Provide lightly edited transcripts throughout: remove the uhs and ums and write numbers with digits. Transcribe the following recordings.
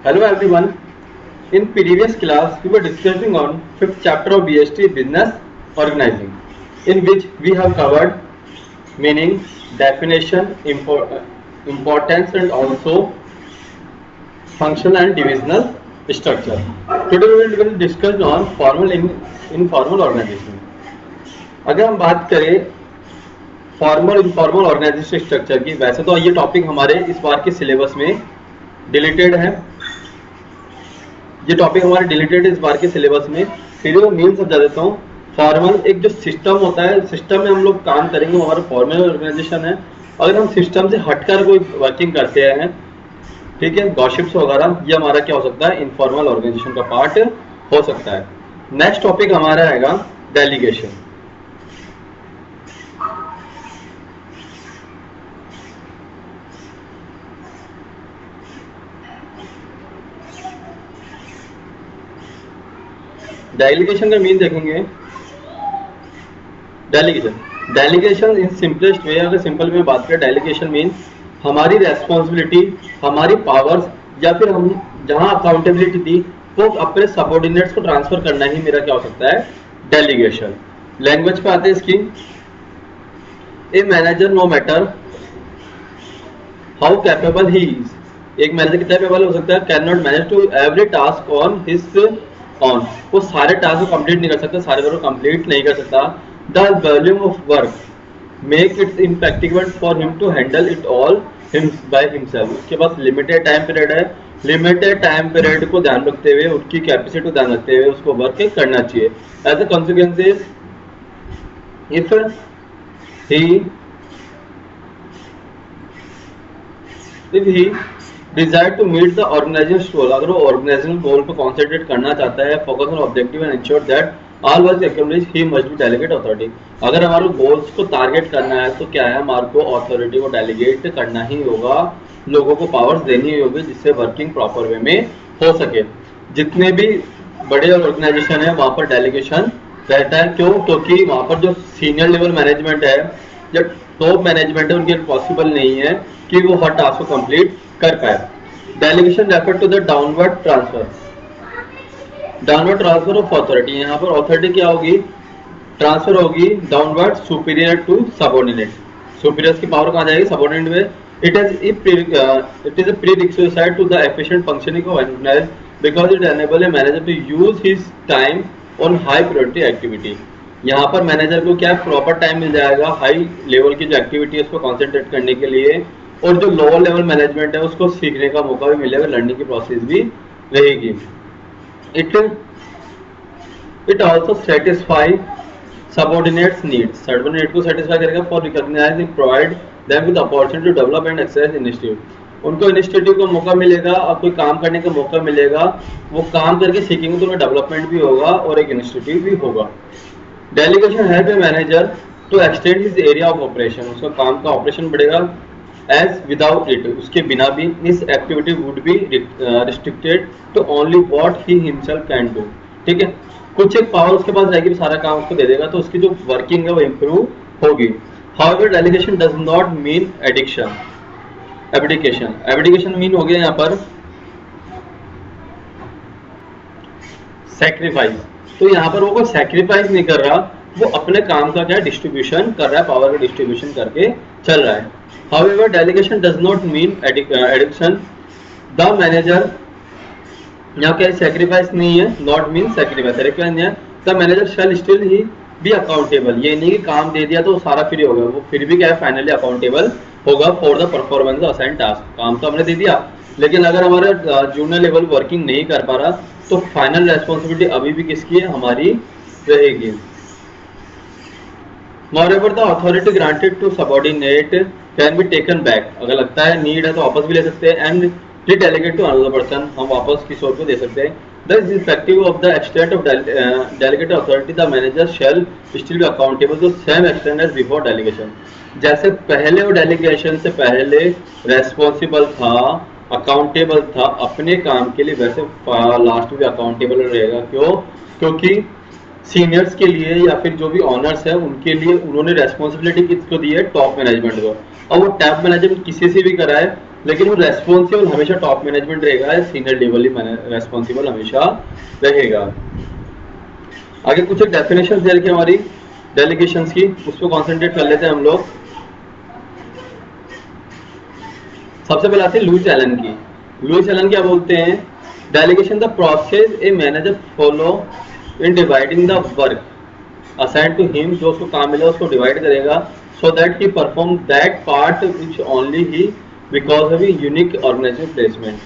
Hello everyone. In previous class, we were discussing on fifth chapter of BST Business Organizing, in which we have covered meaning, definition, importance, and also functional and divisional structure. Today we will discuss on formal informal organization. अगर हम बात करें formal informal organisation structure की, वैसे तो ये topic हमारे इस बार के सिलेबस में डिलीटेड है। ये टॉपिक हमारे डिलीटेड इस बार के सिलेबस में। फिर मैं मेन समझा देता हूँ। फॉर्मल एक जो सिस्टम होता है, सिस्टम में हम लोग काम करेंगे, हमारा फॉर्मल ऑर्गेनाइजेशन है। अगर हम सिस्टम से हटकर कोई वर्किंग करते हैं, ठीक है, गॉसिप्स वगैरह, ये हमारा क्या हो सकता है, इनफॉर्मल ऑर्गेनाइजेशन का पार्ट हो सकता है। नेक्स्ट टॉपिक हमारा आएगा डेलीगेशन। डेलीगेशन का मीन देखेंगे। डेलीगेशन इन सिंपलेस्ट वे, अगर सिंपल में बात करें, डेलीगेशन मीन हमारी रेस्पॉन्सिबिलिटी, हमारी पावर्स, या फिर हम जहां अकाउंटेबिलिटी दी वो अपने सबऑर्डिनेट्स को ट्रांसफर करना ही मेरा क्या हो सकता है, डेलीगेशन। लैंग्वेज पे आते हैं इसकी। A manager, no matter how capable he is, एक मैनेजर कितना कैपेबल हो सकता है, can not manage to every task on his own, वो सारे टास्क को कंप्लीट नहीं कर सकता, सारे वर्क को कंप्लीट नहीं कर सकता। The volume of work make it impractical for him to handle it all by himself, उसके पास लिमिटेड टाइम पीरियड है। लिमिटेड टाइम पीरियड को ध्यान रखते हुए, उसकी कैपेसिटी को ध्यान रखते हुए उसको वर्क करना चाहिए। As a consequences, if he desire to meet the organization goal, अगर वो ऑर्गेनाइजेशन गोल पर कॉन्सेंट्रेट करना चाहता है, focus on objective and ensure that all work accomplish, he must be delegate authority. अगर हमारे गोल्स को टारगेट करना है तो क्या है, हमारे को अथॉरिटी को डेलीगेट करना ही होगा, लोगों को पावर्स देनी ही होगी, जिससे वर्किंग प्रॉपर वे में हो सके। जितने भी बड़े ऑर्गेनाइजेशन है वहां पर डेलीगेशन रहता है। क्यों? क्योंकि वहां पर जो सीनियर लेवल मैनेजमेंट है या टॉप मैनेजमेंट है, उनके पॉसिबल नहीं है कि वो हर टास्क को कंप्लीट कर पाए। Delegation refer to the downward transfer, downward transfer of authority. यहाँ पर अथॉरिटी क्या होगी, ट्रांसफर होगी downward, superior to subordinate. Superiors की पावर कहाँ जाएगी, सबऑर्डिनेट में। It is a prerequisite to the efficient functioning of enterprise because it enable a manager to use his time on high priority activity. यहाँ पर manager को क्या proper time मिल जाएगा high level की जो एक्टिविटी है उसको कॉन्सेंट्रेट करने के लिए, और जो लोअर लेवल मैनेजमेंट है उसको सीखने का मौका भी मिलेगा, लर्निंग की प्रोसेस भी रहेगी। It also satisfy subordinates needs, subordinate को सेटिस्फाई करेगा for recognizing provide them with opportunity to develop and exercise initiative. उनको इनिशिएटिव का मौका मिलेगा और कोई काम करने का मौका मिलेगा, वो काम करके सीखेंगे तो उनका डेवलपमेंट भी होगा और एक इनिशिएटिव भी होगा। Delegation help a manager to extend his area of operation, उसका काम का ऑपरेशन बढ़ेगा। As without it, उसके बिना भी इस activity would be restricted to only what he himself can do. ठीक है, कुछ एक पावर उसके पास जाएगी, सारा काम उसको दे देगा, तो उसकी जो वर्किंग है वो इम्प्रूव होगी। However delegation does not mean addiction, abdication. Abdication mean हो गया यहाँ पर सैक्रिफाइस। तो यहाँ पर वो कोई सैक्रिफाइस नहीं कर रहा, वो अपने काम का क्या डिस्ट्रीब्यूशन कर रहा है, पावर का डिस्ट्रीब्यूशन करके चल रहा है। However, delegation does not mean addiction. The manager, यहाँ क्या sacrifice नहीं है, not mean sacrifice, sacrifice नहीं है। The manager shall still he be accountable, ये नहीं कि काम दे दिया तो सारा फ्री हो गया, वो फिर भी क्या है, फाइनली अकाउंटेबल होगा for the performance of assigned task. काम तो हमने दे दिया, लेकिन अगर हमारा जूनियर लेवल वर्किंग नहीं कर पा रहा तो फाइनल रेस्पॉन्सिबिलिटी अभी भी किसकी है, हमारी रहेगी। Moreover, the authority granted to subordinate can be taken back, अगर लगता है नीड है तो वापस भी ले सकते हैं, and redelegate to another person, हम वापस किसी और को दे सकते हैं। Thus, irrespective of the extent of delegated authority, the manager shall still be accountable to same extent as before delegation. जैसे पहले वो डेलीगेशन से पहले रेस्पॉन्सिबल था, अकाउंटेबल था अपने काम के लिए, वैसे लास्ट में भी अकाउंटेबल रहेगा। क्यों? क्योंकि सीनियर्स के लिए या फिर जो भी ऑनर्स है उनके लिए उन्होंने रेस्पॉन्सिबिलिटी किसको दी है, टॉप मैनेजमेंट को। और वो टॉप मैनेजमेंट किसी से भी कराए लेकिन वो रेस्पॉन्सिबल हमेशा टॉप मैनेजमेंट रहेगा, सीनियर लेवल ही रेस्पॉन्सिबल हमेशा रहेगा। आगे कुछ एक डेफिनेशन दे रखी हमारी डेलीगेशंस की, उस पर कॉन्सेंट्रेट कर लेते हैं हम लोग। सबसे पहले आती है लुईस एलन की। लुईस एलन क्या बोलते हैं? Delegation the process a manager follow in dividing the work assign to him, जो उसको काम मिला उसको डिवाइड करेगा, so that he perform that part which only he because of unique organization placement.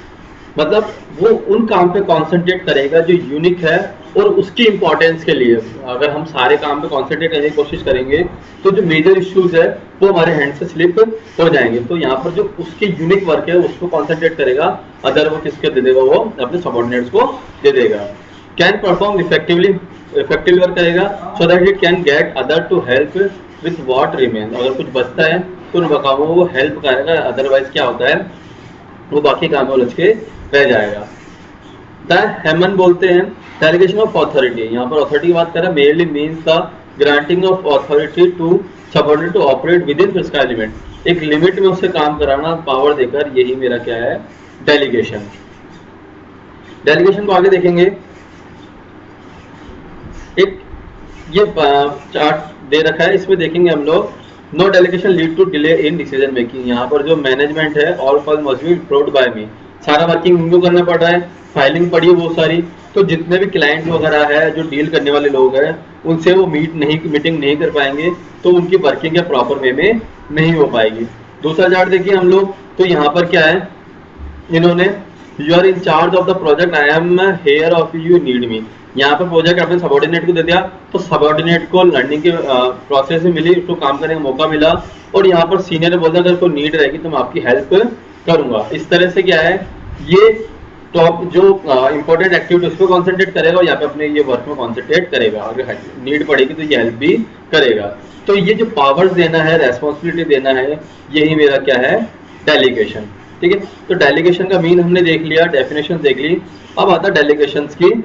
मतलब वो उन काम पे कॉन्सेंट्रेट करेगा जो यूनिक है और उसकी इंपॉर्टेंस के लिए। अगर हम सारे काम पे कॉन्सेंट्रेट करने की कोशिश करेंगे तो जो मेजर इश्यूज है वो हमारे हैंड से स्लिप हो जाएंगे। तो यहाँ पर जो उसके यूनिक वर्क है उसको कॉन्सेंट्रेट करेगा, अदर वो किसके दे देगा? वो अपने सबऑर्डिनेट्स को दे देगा। कैन परफॉर्म इफेक्टिवली वर्क करेगा, so that it can get other to help with what remain. अगर कुछ बचता है तो उन कामों को वो हेल्प करेगा, अदरवाइज क्या होता है वो बाकी कामों उलझ के रह जाएगा। द हेमन बोलते हैं डेलीगेशन ऑफ अथॉरिटी। यहाँ पर अथॉरिटी की बात करें, mainly means the granting of authority to subordinate to operate within prescribed limit. एक लिमिट में उससे काम कराना, पावर देकर, यही मेरा क्या है? डेलीगेशन। डेलीगेशन को आगे देखेंगे। एक ये चार्ट दे रखा है, इसमें देखेंगे हम लोग no delegation lead to delay in decision making. यहाँ पर जो मैनेजमेंट है all fall must be approved by me. सारा वर्किंग उनको करना पड़ रहा है, फाइलिंग पड़ी है बहुत सारी, तो जितने भी क्लाइंट वगैरह है, जो डील करने वाले लोग हैं, उनसे वो मीटिंग नहीं कर पाएंगे, तो उनकी वर्किंग या प्रॉपर वे में नहीं हो पाएगी। दूसरा चार्ट देखिए हम लोग, तो यहाँ पर क्या है, इन्होंने you are in charge of the project, I am here of you need me. यहाँ पर प्रोजेक्ट अपने सबऑर्डिनेट को दे दिया, तो सबऑर्डिनेट को लर्निंग के प्रोसेस में मिली, उसको काम करने का मौका मिला, और यहाँ पर सीनियर ने बोला अगर कोई नीड रहेगी तो मैं आपकी हेल्प करूंगा। इस तरह से क्या है, ये टॉप जो इंपॉर्टेंट एक्टिविटी उस पर कॉन्सेंट्रेट करेगा और यहाँ पे अपने ये वर्क में कॉन्सेंट्रेट करेगा। अगर नीड पड़ेगी तो ये हेल्प भी करेगा। तो ये जो पावर्स देना है, रेस्पॉन्सिबिलिटी देना है, यही मेरा क्या है? डेलीगेशन। ठीक है, तो डेलीगेशन का मीन हमने देख लिया, डेफिनेशन देख ली। अब आता है डेलीगेशन की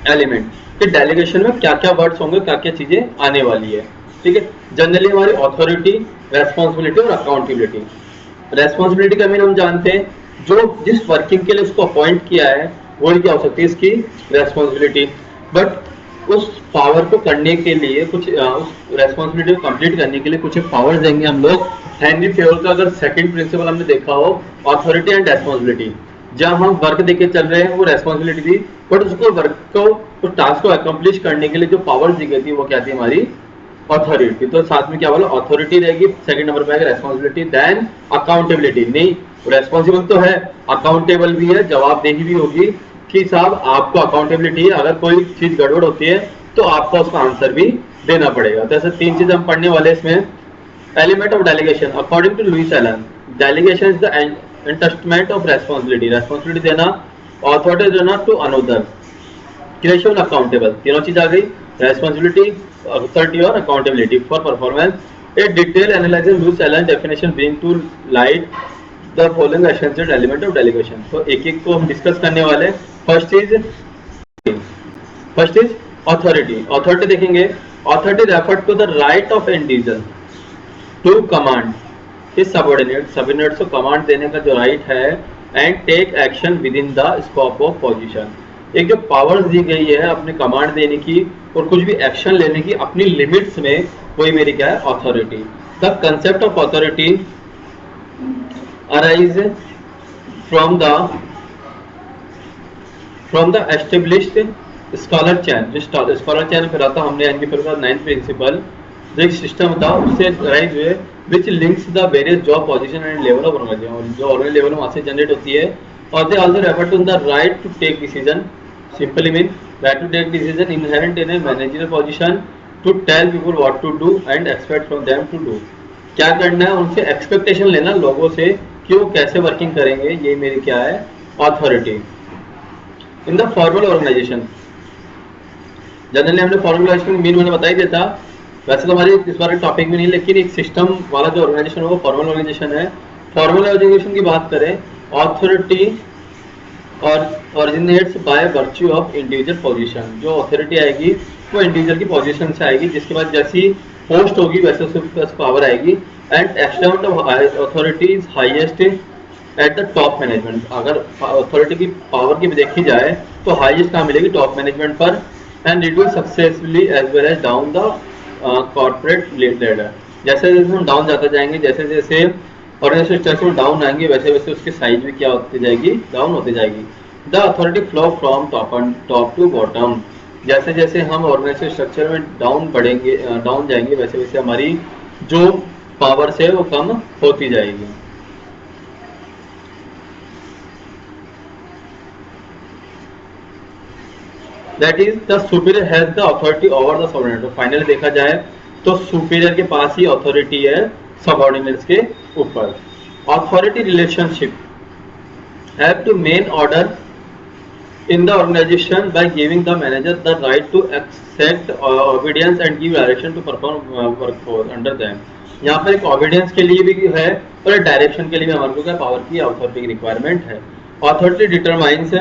एलिमेंट कि डेलीगेशन में क्या क्या वर्ड्स होंगे, क्या क्या चीजें आने वाली है। ठीक है, जनरली हमारी अथॉरिटी, रेस्पॉन्सिबिलिटी और अकाउंटेबिलिटी। रेस्पॉन्सिबिलिटी का मीन हम जानते हैं, जो जिस वर्किंग के लिए उसको अपॉइंट किया है वो क्या हो सकती है? इसकी रेस्पॉन्सिबिलिटी। बट उस पावर को करने के लिए कुछ उस रेस्पॉन्सिबिलिटी को कंप्लीट करने के लिए कुछ पावर्स देंगे हम लोग। हेनरी फेयोल का अगर सेकंड प्रिंसिपल हमने देखा हो, अथॉरिटी एंड रेस्पॉन्सिबिलिटी, जहां हम वर्क देके चल रहे हैं वो रेस्पॉन्सिबिलिटी थी, बट उसको वर्क को, उस टास्क को अकम्प्लिश करने के लिए जो पावर्स दी गई थी वो क्या थी? हमारी अथॉरिटी। तो साथ में क्या बोला? अथॉरिटी रहेगी, सेकंड नंबर पे आएगा रेस्पॉन्सिबिलिटी, देन अकाउंटेबिलिटी। नहीं, रेस्पॉन्सिबल तो है, अकाउंटेबल भी है, जवाबदेही भी होगी कि साहब आपको अकाउंटेबिलिटी है, अगर कोई चीज गड़बड़ होती है तो आपको उसका आंसर भी देना पड़ेगा। तो ऐसे तीन चीज हम पढ़ने वाले इसमें। Element of delegation according to Lewis Allen, delegation is the entrustment of responsibility, responsibility देना, अथॉरिटी देना टू अनदर, क्रिएशन अकाउंटेबल। तीनों चीज आ गई, रेस्पॉन्सिबिलिटी, अथॉरिटी और accountability for performance. A detail analysis Lewis Allen definition bring to light the following essential element of delegation. तो एक एक को हम डिस्कस करने वाले। First is authority. अथॉरिटी देखेंगे, authority refer to the right of individual to command his subordinate, subordinates को command देने का जो राइट है, and take action within the scope of position. एक जो पावर्स दी गई है अपने कमांड देने की और कुछ भी एक्शन लेने की अपनी लिमिट्स में, वही मेरी क्या है? Authority. The concept of authority arise from the established scalar chain. जो स्कॉलर चैन फिर आता हमने यानी फिर 9th प्रिंसिपल जो एक सिस्टम था उससे राइज हुए, which links the various job position and level of organization. जो ऑर्गेनाइजेशन लेवल वहां से जनरेट होती है। और they also refer to the right to take decision, simply mean right to take decision inherent in a managerial position, to tell people what to do and expect from them to do. क्या करना है, उनसे expectation लेना लोगों से कि वो कैसे वर्किंग करेंगे, ये मेरी क्या है? Authority. In the formal organization, generally हमने फॉर्मल ऑर्गेनाइजेशन मीन मैंने बता ही देता, वैसे तो हमारी इस बार टॉपिक में नहीं, लेकिन एक सिस्टम वाला जो ऑर्गेनाइजेशन है वो फॉर्मल ऑर्गेनाइजेशन है। फॉर्मल ऑर्गेनाइजेशन की बात करें, अथॉरिटी और originates by virtue of individual position. जो अथॉरिटी आएगी वो इंडिविजुअल की पोजीशन से आएगी, जिसके बाद जैसी पोस्ट होगी वैसे उसके पास पावर आएगी। And extent of authority is highest at the top management. अगर अथॉरिटी की पावर की देखी जाए तो हाईएस्ट कहाँ मिलेगी, टॉप मैनेजमेंट पर। And reduce successfully as well as down the corporate ladder. जैसे जैसे हम डाउन जाते जाएंगे, जैसे जैसे ऑर्गेनाइजेशन स्ट्रक्चर में डाउन आएंगे, वैसे वैसे उसकी साइज भी क्या होती जाएगी, डाउन होती जाएगी। The authority flow from top to bottom. जैसे जैसे हम ऑर्गेनाइजेशन स्ट्रक्चर में डाउन बढ़ेंगे, डाउन जाएंगे, वैसे वैसे हमारी जो पावर्स है वो कम होती जाएगी। That is the superior has the authority over the subordinate. Finally देखा जाए तो सुपीरियर के पास ही अथॉरिटी है सबऑर्डिनेट्स के ऊपर। Authority relationship have two main order in the organization by giving the manager the right to accept obedience and give direction to perform work for under them। यहाँ पर एक obedience के लिए भी है और एक direction के लिए भी हमारे को क्या पावर की authority की requirement है। authority determines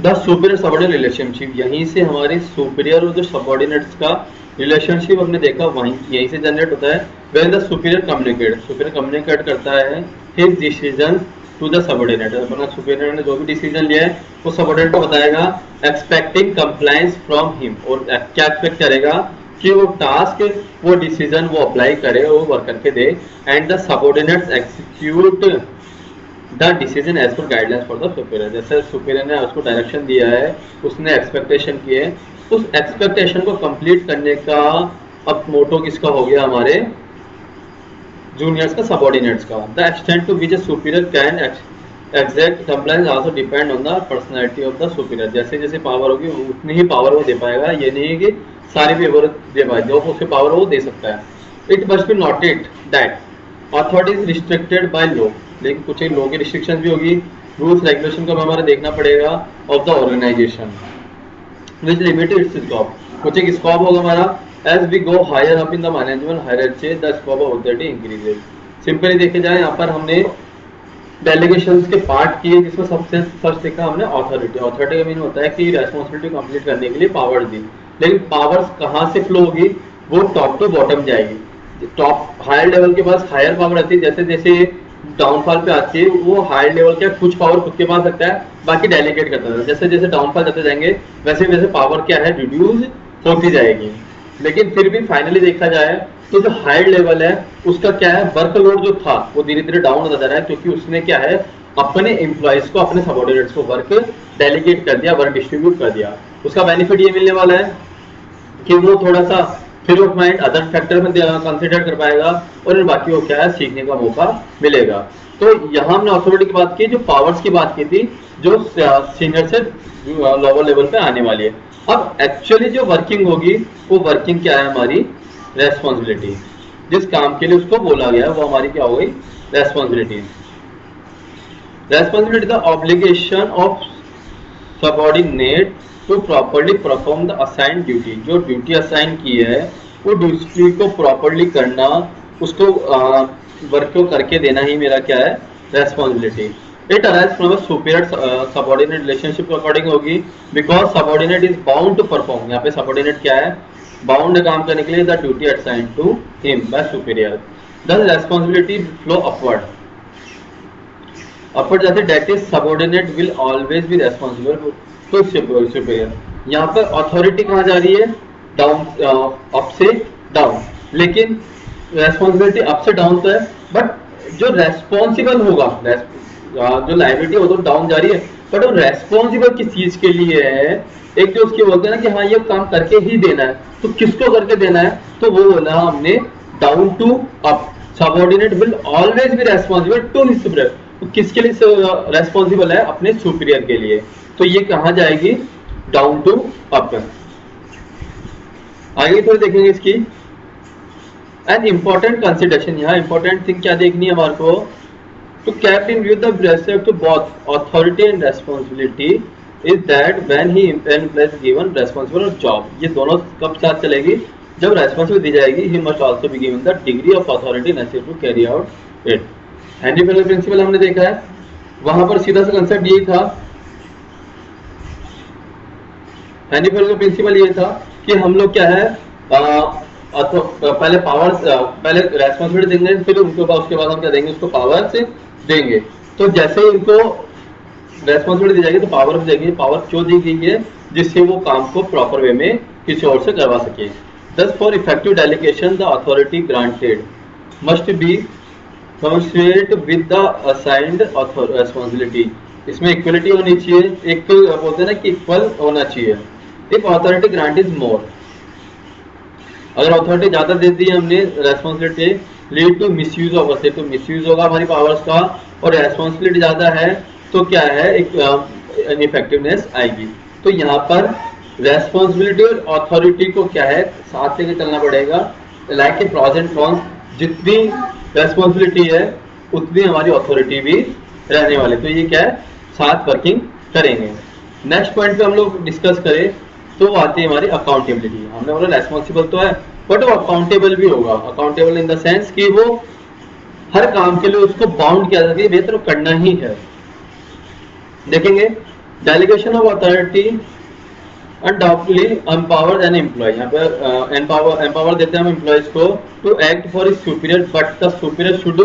the superior subordinate relationship। यहीं से हमारे superior और जो subordinates का relationship हमने देखा वहीं यहीं से generate होता है। when the superior communicate करता है his decisions to the subordinate. अपना सुपीरियर ने जो भी डिसीजन लिया है वो सबऑर्डिनेट को बताएगा, एक्सपेक्टिंग कंप्लायंस फ्रॉम हिम। और क्या एक्सपेक्ट करेगा कि वो टास्क, वो डिसीजन वो अप्लाई करे, वो वर्कर के दे। And the subordinates execute the decision as per guidelines for the superior. जैसे सुपीरियर ने उसको डायरेक्शन दिया है, उसने एक्सपेक्टेशन की है, उस एक्सपेक्टेशन को कंप्लीट करने का अब मोटो किसका हो गया, हमारे जूनियर्स का, सबऑर्डिनेट्स का। The extent to which a superior can exact compliance also depend on the personality of the superior. जैसे जैसे पावर होगी उतनी ही पावर वो दे पाएगा, ये नहीं है कि सारी पावर दे पाएगा, जो उसके पावर वो दे सकता है। It must be noted that authority is restricted by law. लेकिन कुछ लॉ की रिस्ट्रिक्शन भी होगी, रूल्स रेगुलेशन का हमारा देखना पड़ेगा of the organization which limited its scope. कुछ एक स्कोप होगा हमारा। As we go higher up in the management hierarchy, the scope of authority increases। Simply देखे जाए यहाँ पर हमने डेलीगेशंस के पार्ट किए, जिसमें सबसे फर्स्ट देखा हमने अथॉरिटी। अथॉरिटी का मीन होता है कि रेस्पॉन्सिबिलिटी कंप्लीट करने के लिए पावर दी। लेकिन पावर्स कहाँ से फ्लो होगी, वो टॉप टू बॉटम जाएगी। टॉप हायर लेवल के पास हायर पावर आती है, जैसे जैसे डाउनफॉल पे आती है वो हायर लेवल का कुछ पावर खुद के पास रखता है, बाकी डेलीगेट करता है। जैसे जैसे डाउनफॉल जाते जाएंगे वैसे वैसे पावर क्या है, रिड्यूस होती जाएगी। लेकिन फिर भी फाइनली देखा जाए तो जो हायर लेवल है उसका क्या है, वर्कलोड जो था वो धीरे धीरे डाउन होता जा रहा है, क्योंकि उसने क्या है अपने एम्प्लॉइज को, अपने सबऑर्डिनेट्स को वर्क डेलीगेट कर दिया, वर्क डिस्ट्रीब्यूट कर दिया। उसका बेनिफिट ये मिलने वाला है कि वो थोड़ा सा free of mind other factor में कंसिडर कर पाएगा और बाकी वो क्या है सीखने का मौका मिलेगा। तो यहाँ हमने अथॉरिटी की बात की, जो पावर्स की बात की थी, जो सीनियर से लोअर लेवल पे आने वाली है। अब एक्चुअली जो वर्किंग होगी वो वर्किंग क्या है, हमारी रेस्पॉन्सिबिलिटी। जिस काम के लिए उसको बोला गया है वो हमारी क्या हो गई, responsibility. Responsibility the obligation of subordinate to properly perform the assign duty. जो ड्यूटी असाइन की है वो ड्यूटी को प्रॉपर्ली करना, उसको वर्क को करके देना ही मेरा क्या है, responsibility. It arise from a superior subordinate relationship के अकॉर्डिंग होगी, because subordinate is bound to perform. यहाँ पे सबऑर्डिनेट क्या है, बाउंड काम करने के लिए the duty assigned to him by superior. The responsibility flow upward. Upward जाते that is subordinate will always be responsible to superior. यहाँ पर अथॉरिटी कहाँ जा रही है, डाउन, अप से डाउन। लेकिन रेस्पॉन्सिबिलिटी अप से डाउन तो है, बट जो रेस्पॉन्सिबल होगा, जो लाइबिलिटी वो तो डाउन जा रही है, बट वो रेस्पॉन्सिबल किस चीज के लिए है। एक जो उसकी बोलते हैं ना कि हाँ ये काम करके ही देना है, तो किसको करके देना है, तो वो बोला हमने down to up. Subordinate will always be responsible to his superior. तो किसके लिए रेस्पॉन्सिबल है, अपने सुपीरियर के लिए। तो ये कहाँ जाएगी, डाउन टू अप। आगे थोड़ी देखेंगे इसकी। एन इंपॉर्टेंट कंसिडरेशन, यहाँ इंपॉर्टेंट थिंग क्या देखनी है हमारे को, to kept in view the respect to both authority and responsibility is that when he is given responsible job, ये दोनों कब साथ चलेगी, जब responsibility दी जाएगी, he must also be given the degree of authority necessary to carry out it। Henri Fayol principle हमने देखा है, वहां पर सीधा सा कंसेप्ट यही था, हेनरी फेलर प्रिंसिपल ये था कि हम लोग क्या है पहले पावर, पहले रेस्पॉन्सिबिलिटी देंगे, फिर उनको उसके बाद हम क्या देंगे, उसको पावर से देंगे। तो जैसे ही इनको रेस्पॉन्सिबिलिटी दी जाएगी तो पावर भी देंगे। पावर क्यों दी गई है, जिससे वो काम को प्रॉपर वे में किसी और से करवा सके। Thus for effective delegation the authority granted must be commensurate with the assigned responsibility। इसमें इक्वलिटी होनी चाहिए, एक बोलते हैं ना कि इक्वल होना चाहिए। If authority grant is more, अगर अथॉरिटी ज्यादा दे दी हमने responsibility, lead to misuse of असे, तो मिसयूज होगा हमारी पावर्स का, और रेस्पॉन्सिबिलिटी ज्यादा है तो क्या है, एक इनइफेक्टिवनेस आएगी। तो यहाँ पर रेस्पॉन्सिबिलिटी और अथॉरिटी को क्या है, साथ लेके चलना पड़ेगा। Like a pros and cons, जितनी रेस्पॉन्सिबिलिटी है उतनी हमारी अथॉरिटी भी रहने वाली, तो ये क्या है, साथ वर्किंग करेंगे। नेक्स्ट पॉइंट पे हम लोग डिस्कस करें तो आती है हमारी अकाउंटेबिलिटी। हमने बोला रेस्पॉन्सिबल तो है बट वो अकाउंटेबल भी होगा। अकाउंटेबल इन द सेंस कि वो हर काम के लिए उसको बाउंड किया जाता है, बेहतर करना ही है। देखेंगे delegation of authority undoubtedly empowered an employ, यहाँ पे एम्पावर देते हैं हम एम्प्लॉयज को to act for his superior, but the superior should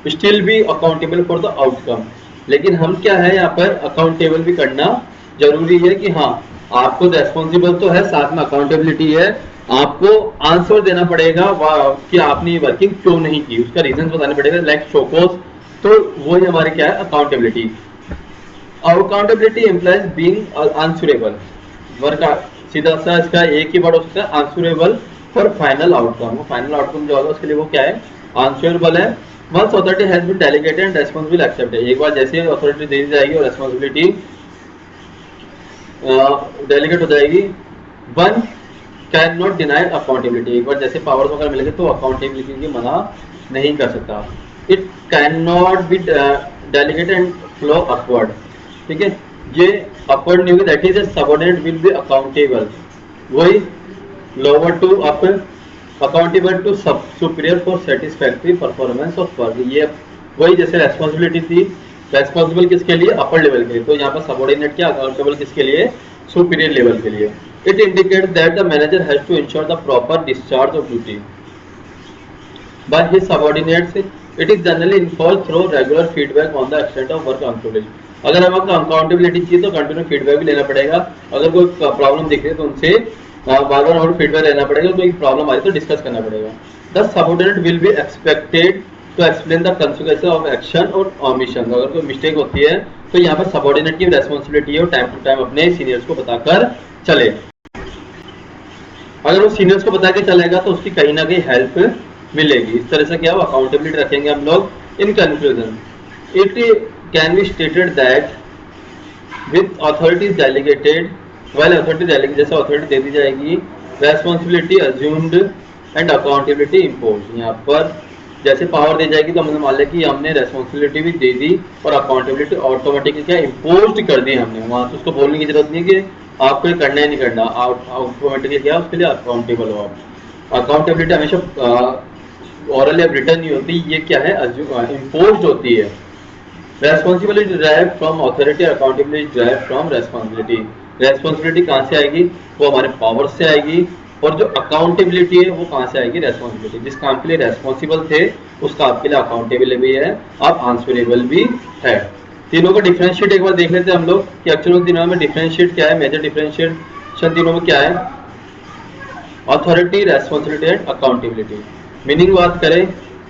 still be accountable for the outcome. लेकिन हम क्या है, यहाँ पर अकाउंटेबल भी करना जरूरी है कि हाँ, आपको रेस्पॉन्सिबल तो है, साथ में अकाउंटेबिलिटी है, आपको आंसर देना पड़ेगा कि आपने ये वर्किंग क्यों नहीं की, उसका रीजन बताना पड़ेगा, लाइक शोकोस। तो वो ही हमारी क्या है, accountability. Accountability implies being answerable, work सीधा सा इसका एक ही वर्ड हो सकता है, आंसरेबल फॉर फाइनल आउटकम। वो फाइनल आउटकम जो होगा उसके लिए वो क्या है, आंसरेबल है। Once authority has been delegated and responsible accepted, एक बार जैसे अथॉरिटी दे दी जाएगी और रेस्पॉन्सिबिलिटी डेलीगेट हो जाएगी, one can not deny accountability, एक बार जैसे पावर्स वगैरह मिलेंगे तो अकाउंटेबिलिटी की मना नहीं कर सकता। It can not be delegated and flow upward, ठीक है, ये अपवर्ड नहीं होगी, that is subordinate will be accountable, वही lower to up accountable to सब superior for satisfactory performance of work. ये वही जैसे रेस्पॉन्सिबिलिटी थी, रेस्पॉन्सिबल किसके लिए, अपर लेवल के लिए, तो यहाँ पर सबऑर्डिनेट क्या, अकाउंटेबल किसके लिए, सुपीरियर लेवल के लिए। It indicate that the manager has to ensure the proper discharge of duty by his subordinates. It is generally enforced through regular feedback on the extent of work accountability. अगर हमें accountability चाहिए तो continue feedback भी लेना पड़ेगा, अगर कोई problem दिख रही है तो उनसे बार बार और फीडबैक लेना पड़ेगा, कोई प्रॉब्लम आई तो डिस्कस करना पड़ेगा। The subordinate will be expected to explain the consequences of action और ओमिशन। अगर कोई मिस्टेक होती है तो यहाँ पर सबऑर्डिनेट की रेस्पॉन्सिबिलिटी है और टाइम टू टाइम अपने सीनियर्स को बताकर चले। अगर वो सीनियर्स को बता के चलेगा तो उसकी कहीं ना कहीं हेल्प मिलेगी। इस तरह से क्या हो, अकाउंटेबिलिटी रखेंगे हम लोग। In conclusion it can be stated that with authorities delegated, while authority delegate, जैसे अथॉरिटी दे दी जाएगी, responsibility assumed and accountability imposed. यहाँ पर जैसे पावर दी जाएगी तो हमने मान लिया कि हमने रेस्पॉन्सिबिलिटी भी दे दी और अकाउंटेबिलिटी ऑटोमेटिकली क्या इम्पोज्ड कर दी हमने, वहाँ से उसको बोलने की जरूरत नहीं कि आपको ये करना है नहीं करना, ऑटोमेटिकली क्या उसके लिए अकाउंटेबल हो आप। अकाउंटेबिलिटी हमेशा ओरल या रिटर्न नहीं होती, ये क्या है, इम्पोज्ड होती है। Responsibility derive from authority, accountability derive from responsibility. Responsibility कहाँ से आएगी, वो हमारे पावर से आएगी, और जो अकाउंटेबिलिटी है वो कहाँ से आएगी, रेस्पॉन्सिबिलिटी। जिस काम के लिए रेस्पॉन्सिबल थे उस काम के लिए अकाउंटेबल भी है, आप आंसरेबल भी है। तीनों का डिफरेंशिएट एक बार देख लेते हैं हम लोग कि एक्चुअली तीनों में डिफरेंशिएट क्या है, मेजर डिफरेंशिएशन तीनों में क्या है, authority, responsibility and accountability. Meaning बात करें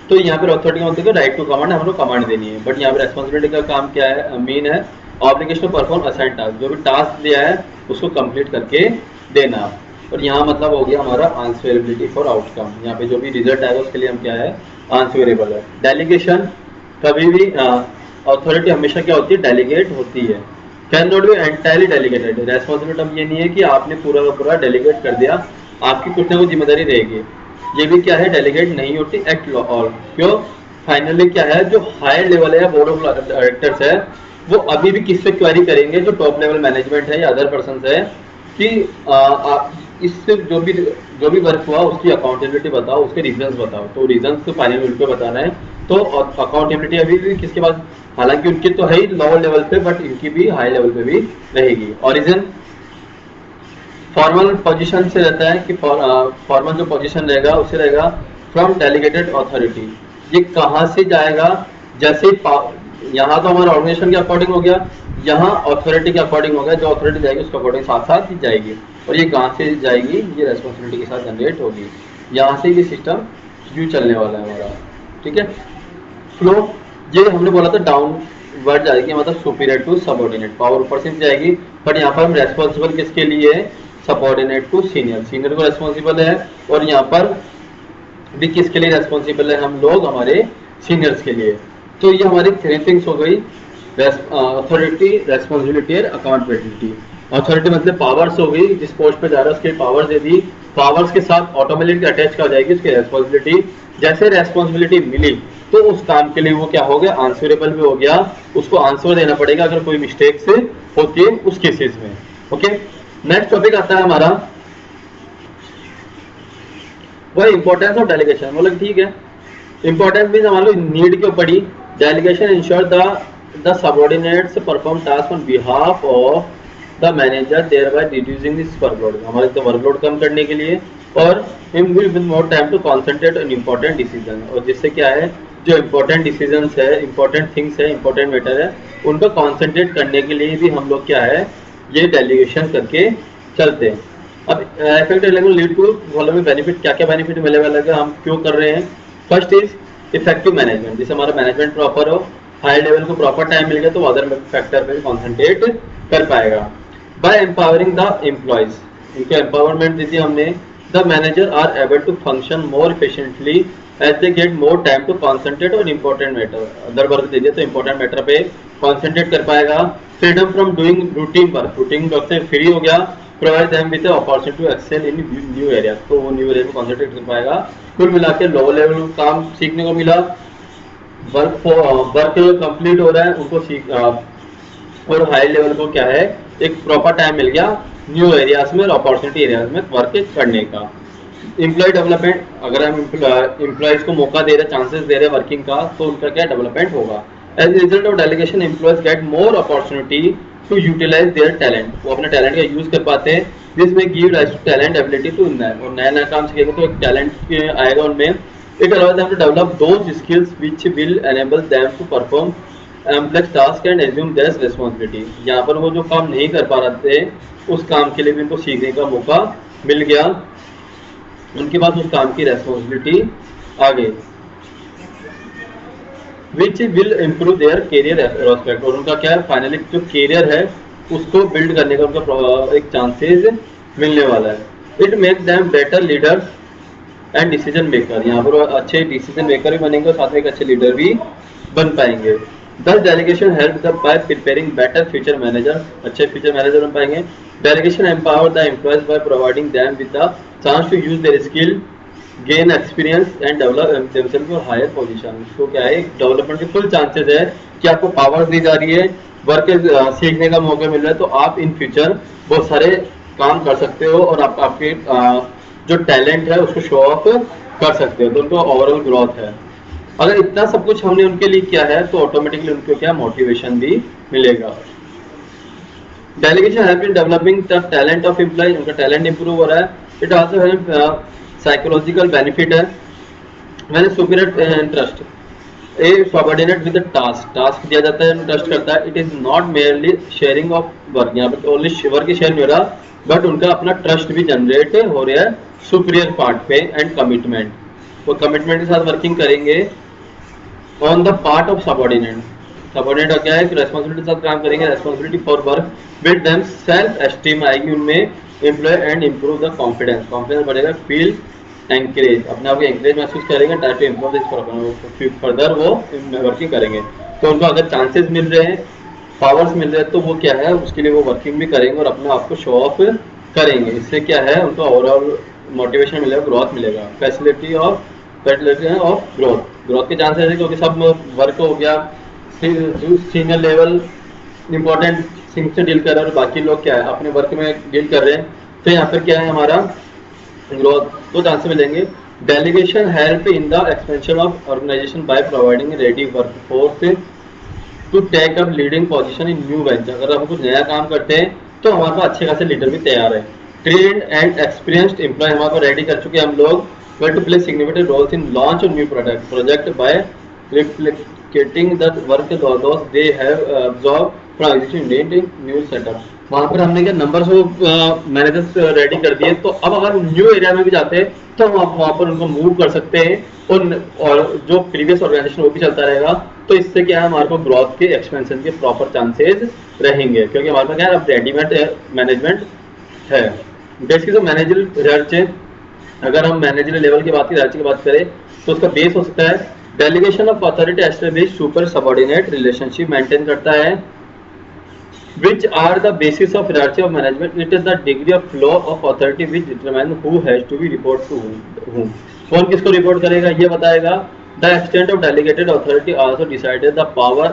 तो यहाँ पर अथॉरिटी का मतलब राइट टू कमांड, हम लोग कमांड देनी है, बट यहाँ पर रेस्पॉन्सिबिलिटी का काम क्या है, मेन है obligation to perform assigned task, जो भी टास्क दिया है उसको कंप्लीट करके देना। और यहाँ मतलब हो गया हमारा आंसरेबिलिटी फॉर आउटकम, यहाँ पे जो भी रिजल्ट आएगा उसके लिए हम क्या है, आंसरेबल है। डेलीगेशन कभी भी अथॉरिटी हमेशा क्या होती है, डेलीगेट होती है, can not B entirely delegated. Responsibility अब ये नहीं है कि आपने पूरा का पूरा डेलीगेट कर दिया, आपकी कुछ ना कुछ जिम्मेदारी रहेगी, ये भी क्या है, डेलीगेट नहीं होती एट ऑल। क्यों, फाइनली क्या है, जो हायर लेवल है, बोर्ड ऑफ डायरेक्टर्स है, वो अभी भी किससे क्वेरी करेंगे, जो टॉप लेवल मैनेजमेंट है या अदर पर्सन है, कि इससे जो भी वर्क हुआ उसकी अकाउंटेबिलिटी बताओ, उसके रीजंस बताओ। तो रीजंस तो फाइनल उनको बताना है, तो अकाउंटेबिलिटी अभी भी किसके पास, हालांकि उनकी तो है ही लोअर लेवल पे, बट इनकी भी हाई लेवल पे भी रहेगी। ओरिजिन फॉर्मल पोजीशन से रहता है कि फॉर्मल जो पोजीशन रहेगा उसे रहेगा फ्रॉम डेलीगेटेड अथॉरिटी। ये कहाँ से जाएगा, जैसे यहाँ तो हमारा ऑर्गेनाइजेशन के अकॉर्डिंग हो गया, यहाँ अथॉरिटी के अकॉर्डिंग हो गया, जो अथॉरिटी जाएगी उसके अकॉर्डिंग साथ साथ ही जाएगी। और ये कहाँ से जाएगी, ये रेस्पॉन्सिबिलिटी के साथ जनरेट होगी। यहाँ से ये सिस्टम यूँ चलने वाला है हमारा, ठीक है। फ्लो, ये हमने बोला था डाउनवर्ड जाएगी, मतलब सुपीरियर टू सबऑर्डिनेट, पावर ऊपर से जाएगी। बट यहाँ पर हम रेस्पॉन्सिबल किसके लिए है, सबऑर्डिनेट टू सीनियर, सीनियर को रेस्पॉन्सिबल है। और यहाँ पर भी किसके लिए रेस्पॉन्सिबल है, हम लोग हमारे सीनियर्स के लिए। तो ये हमारी 3 थिंग्स हो गई, अथॉरिटी, रेस्पॉन्सिबिलिटी और अकाउंटेबिलिटी। अथॉरिटी मतलब पावर्स हो गई, जिस पोस्ट पे जा रहा है उसके पावर्स दे दी, पावर्स के साथ ऑटोमेटिकली अटैच कर जाएगी उसकी रेस्पॉन्सिबिलिटी। जैसे रेस्पॉन्सिबिलिटी मिली तो उस काम के लिए वो क्या हो गया, आंसरेबल भी हो गया, उसको आंसर देना पड़ेगा अगर कोई मिस्टेक से होती है उस केसेस में। ओके, नेक्स्ट टॉपिक आता है हमारा वो इंपॉर्टेंस ऑफ डेलीगेशन। मतलब ठीक है, इंपॉर्टेंस मीन मान लो नीड के ऊपर ही, delegation ensure the subordinates perform task on behalf of the manager, thereby reducing this workload, हमारे तो वर्कलोड कम करने के लिए, और him will with more time to concentrate on important decision. और जिससे क्या है, जो इंपॉर्टेंट डिसीजंस है, इंपॉर्टेंट थिंग्स है, इंपॉर्टेंट मैटर है, उन पर कॉन्सेंट्रेट करने के लिए भी हम लोग क्या है, ये डेलीगेशन करके चलते हैं। अब effective delegation lead to following benefit, क्या क्या बेनिफिट मिले वाला है, हम क्यों कर रहे हैं। फर्स्ट इज इफेक्टिव मैनेजमेंट, जिससे हमारा मैनेजमेंट प्रॉपर हो, हाई लेवल को प्रॉपर टाइम मिल गया तो अदर फैक्टर पे कॉन्सेंट्रेट कर पाएगा। बाय एम्पावरिंग द एम्प्लॉयज, इनको एम्पावरमेंट दी थी हमने, the manager are able to function more efficiently as they get more time to concentrate on important matter. Other work दे दिया तो इंपॉर्टेंट मैटर पे कॉन्सेंट्रेट कर पाएगा। Freedom from doing routine work, routine work से फ्री हो गया। Provide them with opportunity to excel in new area, तो वो न्यू एरिया में कॉन्सेंट्रेट कर पाएगा। कुल मिला के लो लेवल काम सीखने को मिला, वर्क कंप्लीट हो रहा है उनको सीख, और हाई लेवल को क्या है, एक प्रॉपर टाइम मिल गया न्यू एरियाज में और अपॉर्चुनिटी एरियाज में वर्क करने का। एम्प्लॉय डेवलपमेंट, अगर हम एम्प्लॉयज को मौका दे रहे, चांसेस दे रहे वर्किंग का, तो उनका क्या डेवलपमेंट होगा। As result of delegation employees get more opportunity to utilize their talent, वो अपने टैलेंट का यूज कर पाते हैं। दिस में give rise to talent ability to नया, और नया नया काम सीखेंगे तो एक टैलेंट आएगा उनमें। It allows them to develop those skills which will enable them to perform complex tasks and assume their responsibility। यहाँ पर वो जो काम नहीं कर पा रहे थे उस काम के लिए भी उनको सीखने का मौका मिल गया, उनके पास उस काम की रेस्पॉन्सिबिलिटी आ गई, which will improve their career prospect। और उनका क्या है, फाइनली जो कैरियर है उसको बिल्ड करने का उनका एक चांसेस मिलने वाला है। It make them better leaders and decision maker, यहाँ पर अच्छे डिसीजन मेकर भी बनेंगे और साथ में एक अच्छे लीडर भी बन पाएंगे। Thus delegation help by preparing better future manager, अच्छे फ्यूचर मैनेजर बन पाएंगे। Delegation empower the employees by providing them with the chance to use their skill, gain experience and develop themselves for higher position. तो क्या है, development के full chances है कि आपको पावर दी जा रही है, वर्क सीखने का मौका मिल रहा है, तो आप इन फ्यूचर बहुत सारे काम कर सकते हो और आपके जो टैलेंट है उसको शो ऑफ कर सकते हो, तो उनको ओवरऑल ग्रोथ है। अगर इतना सब कुछ हमने उनके लिए किया है तो ऑटोमेटिकली उनको क्या मोटिवेशन भी मिलेगा। Delegation help in developing the talent of employ, उनका टैलेंट इंप्रूव हो रहा है। It also help psychological benefit है, मैंने superior entrust a subordinate with task दिया जाता है, ट्रस्ट करता है। It is not merely sharing of work, यहाँ पर ओनली वर्क की शेयर नहीं हो रहा, बट उनका अपना ट्रस्ट भी जनरेट हो रहा है सुपीरियर पार्ट पे, एंड कमिटमेंट, वो कमिटमेंट के साथ वर्किंग करेंगे on the part of subordinate. Subordinate क्या है कि रेस्पॉन्सिबिलिटी के साथ काम करेंगे, responsibility for work, build them self esteem आएगी उनमें employ and improve the confidence, confidence बढ़ेगा, फील एंकरेज, अपने आप को एंकरेज महसूस करेंगे, type to improve this further वो वर्किंग करेंगे। तो उनको अगर चांसेस मिल रहे हैं, पावर्स मिल रहे हैं, तो वो क्या है उसके लिए वो वर्किंग भी करेंगे और अपने आप को शो ऑफ करेंगे। इससे क्या है उनको ओवरऑल मोटिवेशन मिलेगा, ग्रोथ मिलेगा, फैसिलिटी ऑफ ग्रोथ के चांसेस है, क्योंकि सब वर्क हो गया, सीनियर लेवल इंपॉर्टेंट थिंग्स से डील कर रहे हैं और बाकी लोग क्या है अपने वर्क में डील कर रहे हैं, तो यहाँ पर क्या है हमारा ग्रोथ, दो चांसेस मिलेंगे। Delegation help in the expansion of organization by providing ready work force to take up leading position in new venture. अगर हम कुछ नया काम करते हैं तो हमारे पास अच्छे खासे लीडर भी तैयार है, ट्रेन एंड एक्सपीरियंस्ड एम्प्लॉय हमारे को रेडी कर चुके हैं हम लोग, where to play significant roles in launch of new project by replicating the work loss they have absorb from existing new setup. वहां पर हमने क्या नंबर्स ऑफ मैनेजर्स रेडी कर दिए, तो अब अगर न्यू एरिया में भी जाते हैं तो हम वहां पर उनको मूव कर सकते हैं, और जो प्रीवियस ऑर्गेनाइजेशन वो भी चलता रहेगा। तो इससे क्या है, हमारे को ग्रोथ के एक्सपेंशन के प्रॉपर चांसेस रहेंगे, क्योंकि हमारे पास क्या है अब रेडीमेड मैनेजमेंट है। बेसिकली जो मैनेजर रिसर्च है, अगर हम मैनेजर लेवल की बात करें तो उसका बेस हो सकता है delegation of authority establish super subordinate relationship maintain करता है, which are the basis of hierarchy of management. It is the degree of flow of authority which determine who has to be report to whom. कौन किसको report करेगा ये बताएगा। The extent of delegated authority also decided the power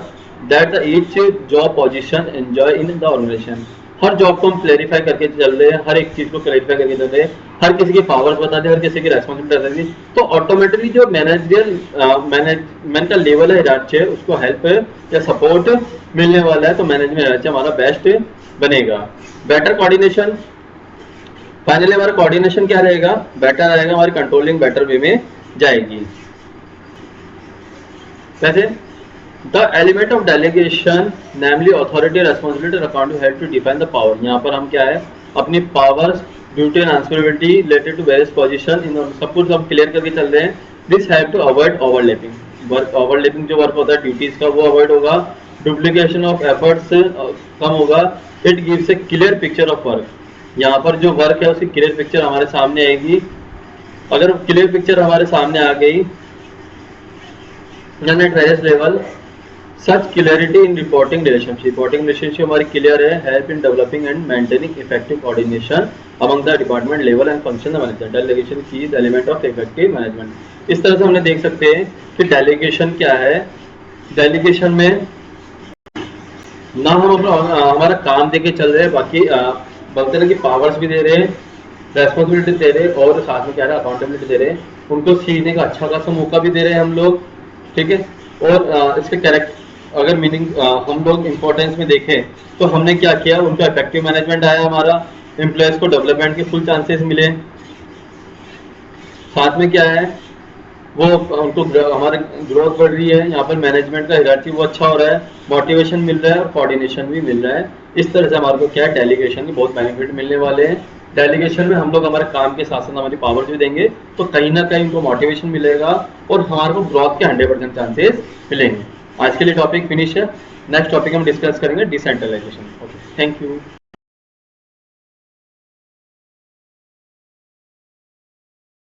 that the each job position enjoy in the organization. Her job को हम clarify करके चल रहे हैं, हर एक चीज को क्लेरिफाई करके चल रहे हैं, हर किसी की पावर्स बता दें, हर किसी की रेस्पॉन्सिबिलिटी बता दें, तो ऑटोमेटिकली जो मैनेजरियल मैनेजमेंट का लेवल है है उसको हेल्प या सपोर्ट मिलने वाला है। तो मैनेजमेंट हमारा बेस्ट बनेगा। बेटर कोऑर्डिनेशन, फाइनली हमारा कोऑर्डिनेशन क्या रहेगा, बेटर रहेगा, हमारी कंट्रोलिंग बेटर वे में जाएगी। कैसे The element of delegation, namely authority, responsibility, and accountability, help to define the power. यहाँ पर हम क्या है अपनी powers, duty and responsibility related to various position इन सब कुछ हम क्लियर करके चल रहे हैं। This help to avoid overlapping. Overlapping जो वर्क होता है ड्यूटीज का वो अवॉइड होगा, डुप्लीकेशन ऑफ एफर्ट्स कम होगा। It gives a clear picture of work. यहाँ पर जो वर्क है उसकी क्लियर पिक्चर हमारे सामने आएगी। अगर क्लियर पिक्चर हमारे सामने आ गई at various level, such clarity in reporting relationship हमारी क्लियर है, help in developing and maintaining effective coordination among the department level and function the management. Delegation की is element of effective management. इस तरह से हमने देख सकते हैं कि डेलीगेशन क्या है। डेलीगेशन में ना हम अपना हमारा काम देके चल रहे हैं, बाकी बोलते हैं कि पावर्स भी दे रहे हैं, रेस्पॉन्सिबिलिटी दे रहे हैं, और साथ में क्या है अकाउंटेबिलिटी दे रहे हैं, उनको सीखने का अच्छा खासा मौका भी दे रहे हैं हम लोग, ठीक है। और इसके कैरेक्टर अगर मीनिंग हम लोग इंपॉर्टेंस में देखें तो हमने क्या किया, उनका इफेक्टिव मैनेजमेंट आया, हमारा एम्प्लॉयज को डेवलपमेंट के फुल चांसेस मिले, साथ में क्या है वो उनको हमारे ग्रोथ बढ़ रही है, यहाँ पर मैनेजमेंट का हायरार्की वो अच्छा हो रहा है, मोटिवेशन मिल रहा है और कोऑर्डिनेशन भी मिल रहा है। इस तरह से हमारे को क्या है डेलीगेशन के बहुत बेनिफिट मिलने वाले हैं। डेलीगेशन में हम लोग हमारे काम के साथ साथ हमारी पावर भी देंगे, तो कहीं ना कहीं उनको मोटिवेशन मिलेगा और हमारे को ग्रोथ के 100% चांसेस मिलेंगे। आज के लिए टॉपिक फिनिश है। नेक्स्ट टॉपिक हम डिस्कस करेंगे डिसेंट्रलाइजेशन। Okay, thank you.